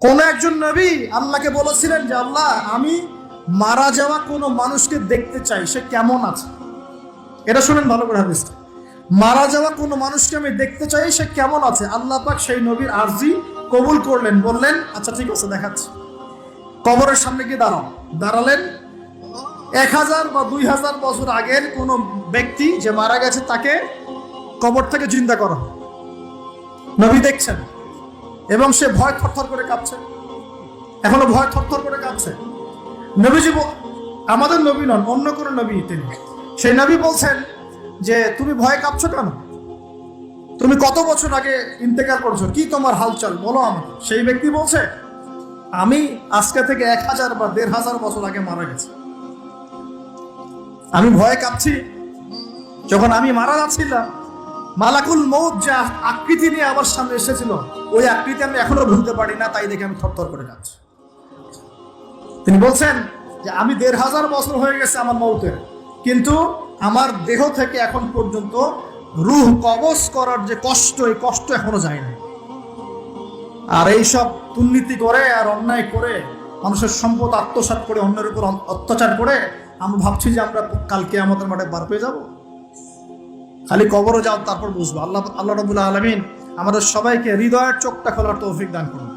কোন একজন নবী আল্লাহকে বলেছিলেন যে আল্লাহ, আমি মারা যাওয়া কোনো মানুষকে দেখতে চাই, সে কেমন আছে। এটা শুনেন ভালো করে হাদিসটা। মারা যাওয়া কোনো মানুষকে আমি দেখতে চাই, সে কেমন আছে। আল্লাহ পাক সেই নবীর আরজি কবুল করলেন, বললেন আচ্ছা ঠিক আছে, দেখাচ্ছি। কবরের সামনে গিয়ে দাঁড়ালেন। 1000 বা 2000 বছর আগের কোন ব্যক্তি যে মারা গেছে তাকে কবর থেকে জিন্দা করা। নবী দেখছেন এবং সে ভয় থরথর করে কাঁপছে, এখনো ভয় থরথর করে কাঁপছে। নবীজি আমাদের নবী নন, অন্য কোন নবী তিনি। সেই নবী বলছেন যে তুমি ভয় কাঁপছো কেন? তুমি কত বছর আগে ইন্তেকাল করছো, কি তোমার হালচাল বলো আমাকে। সেই ব্যক্তি বলছে আমি আজকে থেকে 1000 বা 1500 বছর আগে মারা গেছি। আমি ভয়ে কাঁপছি। যখন আমি মারা যাচ্ছিলাম, মালাকুল মউত যে আকৃতি নিয়ে আমার সামনে এসেছিল, ওই আকৃতি আমি এখনো ভুলতে পারি না, তাই দেখে আমি থরথর করে কাঁপছি। তিনি বলছেন যে আমি 1500 বছর হয়ে গেছে আমার মউতের, কিন্তু আমার দেহ থেকে এখন পর্যন্ত রূহ কবজ করার যে কষ্ট, এই কষ্ট এখনো যায় না। আর এইসব দুর্নীতি করে আর অন্যায় করে মানুষের সম্পদ আত্মসাৎ করে অন্যের উপর অত্যাচার করে আমরা ভাবছি যে আমরা কালকে আমাদের মাঠে পার পেয়ে যাব। খালি কবরে যাও, তারপর বুঝবো। আল্লাহ রাব্বুল আলামিন আমাদের সবাইকে হৃদয়ের চোখটা খোলার তৌফিক দান করুন।